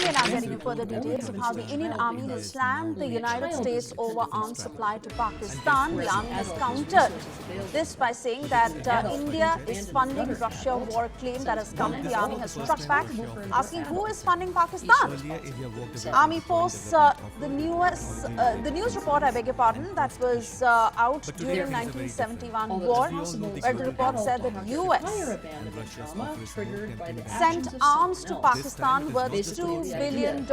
we are now getting you further details of how the Indian Army has slammed the United States over arms supply to Pakistan. The Army has countered this by saying that India is funding Russia war claim that has come. The Army has struck back, asking who is funding Pakistan. Army Force, the news report, I beg your pardon, that was out during 1971 war, where the report said that US sent arms to Pakistan worth $2 billion.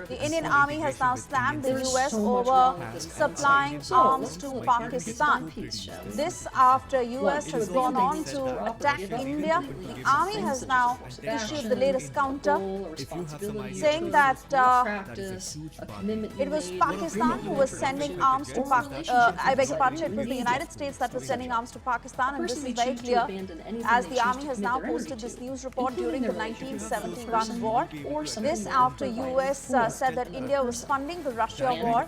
The Indian Army has now slammed the US over supplying arms to Pakistan. This after US has gone on to attack India. The Army has now issued the latest counter, saying that it was Pakistan who was sending arms to Pakistan. I beg your pardon, it was the United States that was sending arms to Pakistan, and this is very clear as the Army has now posted this news report during the 1971 war. This after US said that India was funding the Russia war.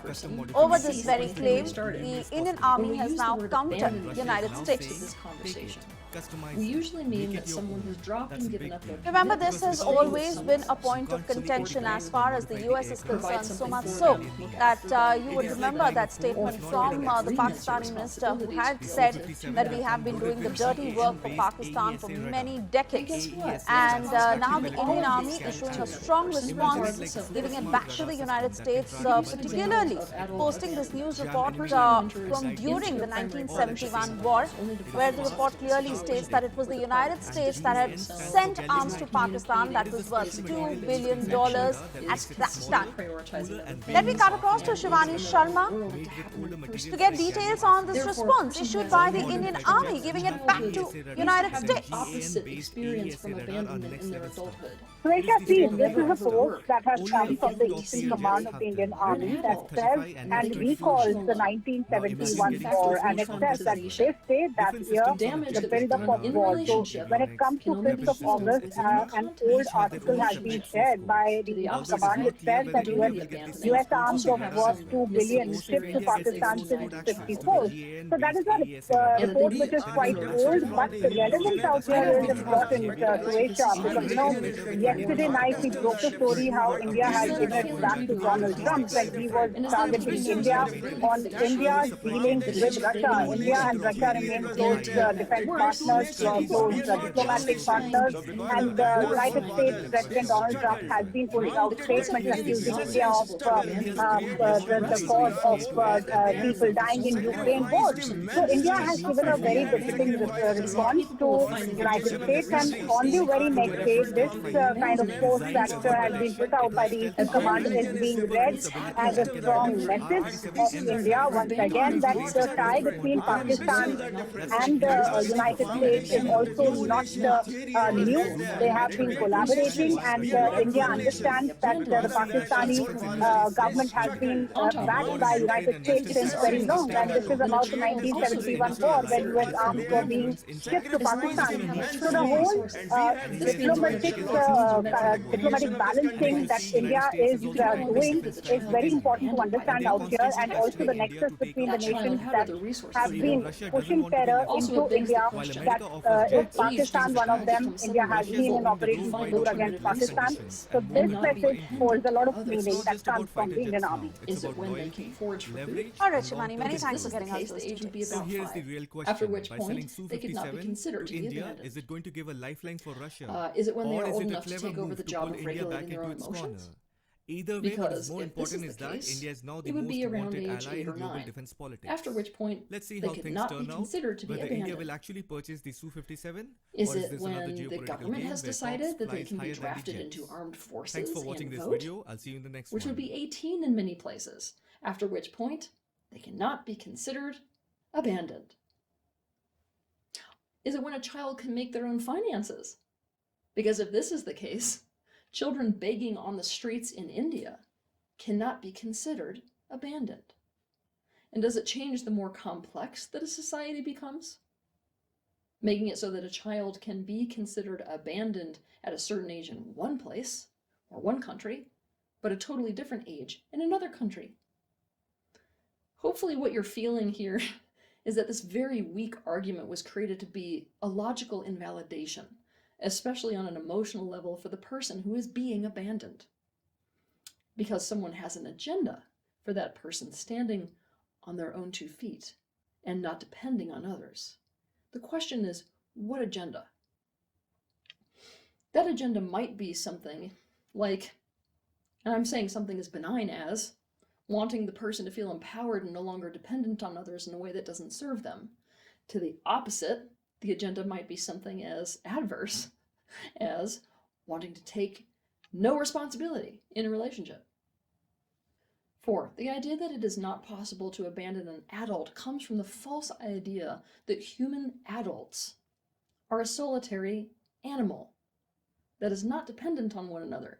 Over this very claim, the Indian Army has now countered the United States. We usually mean that someone who's dropped and given up their Remember, this has always been a point of contention as far as the US is concerned, so much so that you would remember that statement from the Pakistani minister who had said that we have been doing the dirty work for Pakistan for many decades. And now the Indian Army issuing a strong response, giving it back to the United States, particularly posting this news report from during the 1971 war, where the report clearly states that it was the United States that had sent arms to Pakistan that was worth $2 billion at that time. Let me cut across to Shivani Sharma to get details on this response issued by the Indian Army, giving it back to United States. opposite experience from abandonment in their adulthood. Suresh, see, this is a post that has come from the Eastern Command of the Indian Army that says and recalls the 1971 war, and it says that this day, that year, the build-up of war. So when it comes to 5th of August, an old article has been shared by the Eastern Command. It says that US arms of worth $2 billion shipped to Pakistan since 54. So that is a report which is quite old, but the relevance out here is important, Suresh, because yesterday night we broke the story how India has given it back to Donald Trump when he was targeting India on India's dealings with Russia. India and Russia remain close defense partners, close diplomatic partners, and the United States President Donald Trump has been putting out statements accusing India of the cause of people dying in Ukraine war. So India has given a very befitting response to United States, and on the very next day, this kind of post that has been put out by the Eastern Command is being read as a strong message of India once again that the tie between Pakistan and the United States is also not new. They have been collaborating, and India understands that the Pakistani government has been backed by United States since very long, and this is about the 1971 war when US arms were being shipped to Pakistan. So the whole diplomatic balancing that India is doing is very important to understand out here, and also the nexus between the nations that have been pushing terror into India. That is Pakistan one of them. India has been in Operation Sindoor against Pakistan. So this message holds a lot of meaning that comes from the Indian Army. Is it when they can forage for food? All right, Shivani, many Because thanks this for is getting the us case, those the age would be details. about Here's the 5, real question. after which By point selling they could not be Su-57 considered to be India, abandoned. is it going to give a lifeline for Russia? Is it when they or are is old it a enough to clever take over move the to job pull of India back regulating their into own its corner? emotions? Either way, what is Because more if this important is is the that case, India is now the it would most be around wanted age ally 8 in or global 9, defense politics. after which point Let's see they how could things not turn be out. considered to be Whether India abandoned. will actually purchase the Su-57, Is or is it this another when the geopolitical government game has where decided talks that they flies can be higher than the drafted jets? into armed Thanks forces for watching and this vote, video. I'll see you in the next which one. would be 18 in many places, after which point they cannot be considered abandoned. Is it when a child can make their own finances? Because if this is the case, children begging on the streets in India cannot be considered abandoned. And does it change the more complex that a society becomes? Making it so that a child can be considered abandoned at a certain age in one place or one country, but a totally different age in another country. Hopefully what you're feeling here is that this very weak argument was created to be a logical invalidation, especially on an emotional level for the person who is being abandoned. Because someone has an agenda for that person standing on their own 2 feet and not depending on others. The question is, what agenda? That agenda might be something like, and I'm saying something as benign as, wanting the person to feel empowered and no longer dependent on others in a way that doesn't serve them. To the opposite, the agenda might be something as adverse as wanting to take no responsibility in a relationship. 4, the idea that it is not possible to abandon an adult comes from the false idea that human adults are a solitary animal that is not dependent on one another.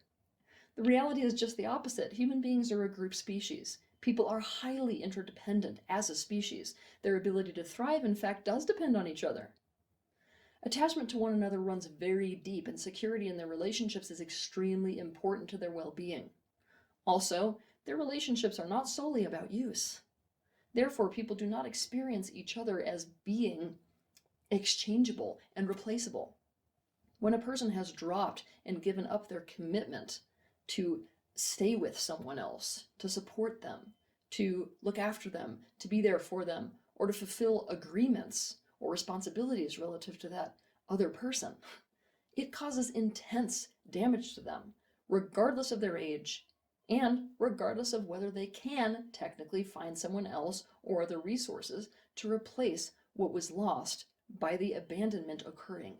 The reality is just the opposite. Human beings are a group species. People are highly interdependent as a species. Their ability to thrive, in fact, does depend on each other. Attachment to one another runs very deep, and security in their relationships is extremely important to their well-being. Also, their relationships are not solely about use. Therefore, people do not experience each other as being exchangeable and replaceable. When a person has dropped and given up their commitment to stay with someone else, to support them, to look after them, to be there for them, or to fulfill agreements or responsibilities relative to that other person, it causes intense damage to them, regardless of their age, and regardless of whether they can technically find someone else or other resources to replace what was lost by the abandonment occurring.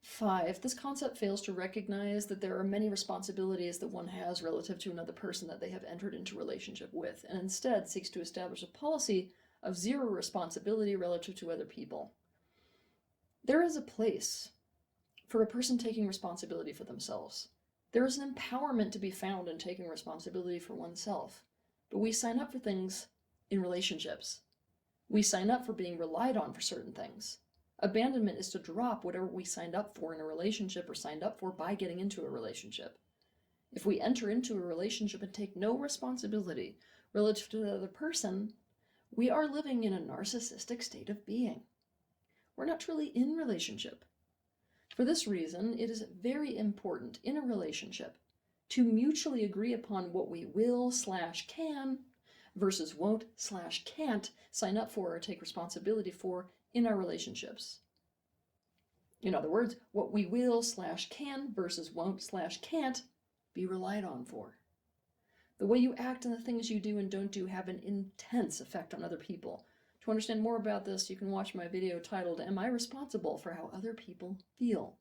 5, this concept fails to recognize that there are many responsibilities that one has relative to another person that they have entered into relationship with, and instead seeks to establish a policy of zero responsibility relative to other people. There is a place for a person taking responsibility for themselves. There is an empowerment to be found in taking responsibility for oneself. But we sign up for things in relationships. We sign up for being relied on for certain things. Abandonment is to drop whatever we signed up for in a relationship or signed up for by getting into a relationship. If we enter into a relationship and take no responsibility relative to the other person, we are living in a narcissistic state of being. We're not truly in relationship. For this reason, it is very important in a relationship to mutually agree upon what we will/can versus won't/can't sign up for or take responsibility for in our relationships. In other words, what we will/can versus won't/can't be relied on for. The way you act and the things you do and don't do have an intense effect on other people. To understand more about this, you can watch my video titled, Am I Responsible for How Other People Feel?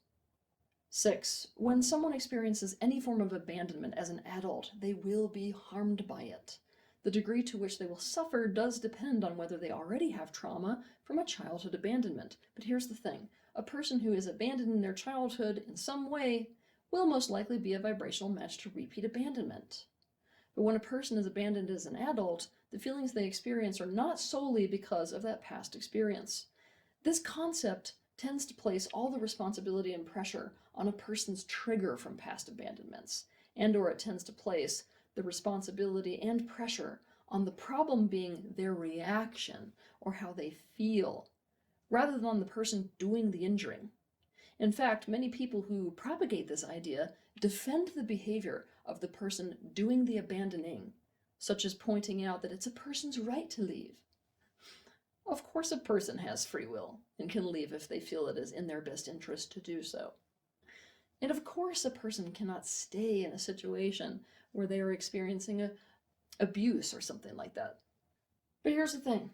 6, when someone experiences any form of abandonment as an adult, they will be harmed by it. The degree to which they will suffer does depend on whether they already have trauma from a childhood abandonment. But here's the thing. A person who is abandoned in their childhood in some way will most likely be a vibrational match to repeat abandonment. But when a person is abandoned as an adult, the feelings they experience are not solely because of that past experience. This concept tends to place all the responsibility and pressure on a person's trigger from past abandonments, and/or it tends to place the responsibility and pressure on the problem being their reaction or how they feel, rather than on the person doing the injuring. In fact, many people who propagate this idea defend the behavior of the person doing the abandoning, such as pointing out that it's a person's right to leave. Of course, a person has free will and can leave if they feel it is in their best interest to do so. And of course, a person cannot stay in a situation where they are experiencing abuse or something like that. But here's the thing.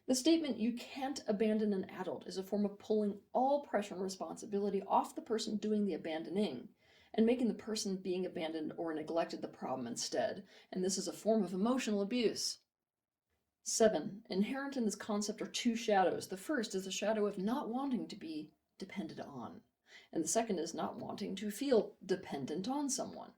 The statement, you can't abandon an adult, is a form of pulling all pressure and responsibility off the person doing the abandoning and making the person being abandoned or neglected the problem instead. And this is a form of emotional abuse. 7, inherent in this concept are 2 shadows. The first is the shadow of not wanting to be depended on, and the second is not wanting to feel dependent on someone.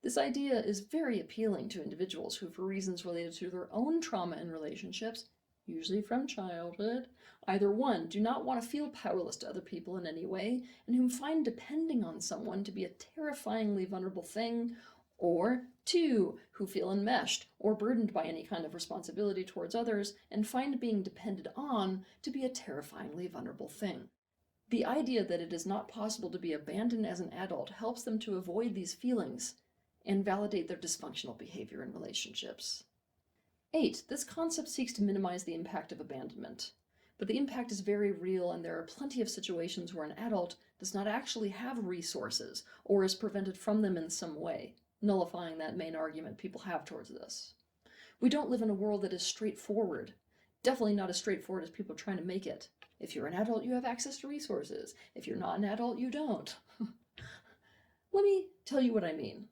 This idea is very appealing to individuals who, for reasons related to their own trauma in relationships, usually from childhood, either 1, do not want to feel powerless to other people in any way, and whom find depending on someone to be a terrifyingly vulnerable thing, or 2, who feel enmeshed or burdened by any kind of responsibility towards others and find being depended on to be a terrifyingly vulnerable thing. The idea that it is not possible to be abandoned as an adult helps them to avoid these feelings and validate their dysfunctional behavior in relationships. 8. This concept seeks to minimize the impact of abandonment. But the impact is very real, and there are plenty of situations where an adult does not actually have resources or is prevented from them in some way, nullifying that main argument people have towards this. We don't live in a world that is straightforward. Definitely not as straightforward as people are trying to make it. If you're an adult, you have access to resources. If you're not an adult, you don't. Let me tell you what I mean.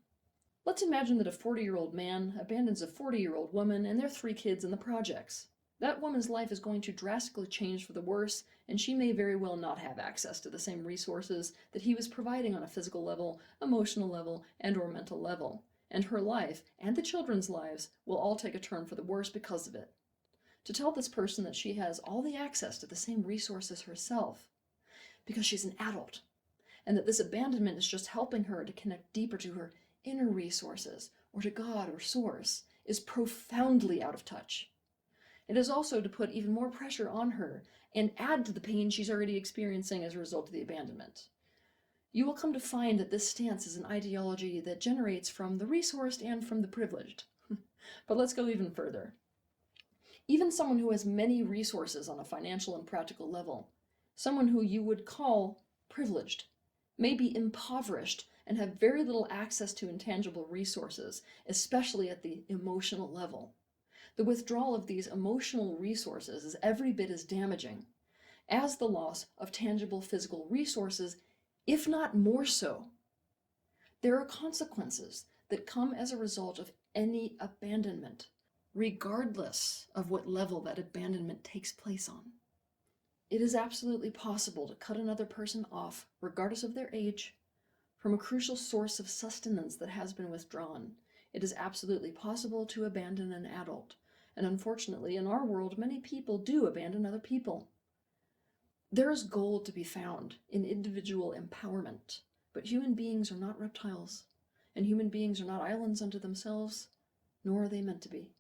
Let's imagine that a 40-year-old man abandons a 40-year-old woman and their 3 kids in the projects. That woman's life is going to drastically change for the worse, and she may very well not have access to the same resources that he was providing on a physical level, emotional level, and/or mental level. And her life, and the children's lives, will all take a turn for the worse because of it. To tell this person that she has all the access to the same resources herself, because she's an adult, and that this abandonment is just helping her to connect deeper to her inner resources, or to God or Source, is profoundly out of touch. It is also to put even more pressure on her and add to the pain she's already experiencing as a result of the abandonment. You will come to find that this stance is an ideology that generates from the resourced and from the privileged. But let's go even further. Even someone who has many resources on a financial and practical level, someone who you would call privileged, may be impoverished and have very little access to intangible resources, especially at the emotional level. The withdrawal of these emotional resources is every bit as damaging as the loss of tangible physical resources, if not more so. There are consequences that come as a result of any abandonment, regardless of what level that abandonment takes place on. It is absolutely possible to cut another person off, regardless of their age, from a crucial source of sustenance that has been withdrawn. It is absolutely possible to abandon an adult. And unfortunately, in our world, many people do abandon other people. There is gold to be found in individual empowerment, but human beings are not reptiles, and human beings are not islands unto themselves, nor are they meant to be.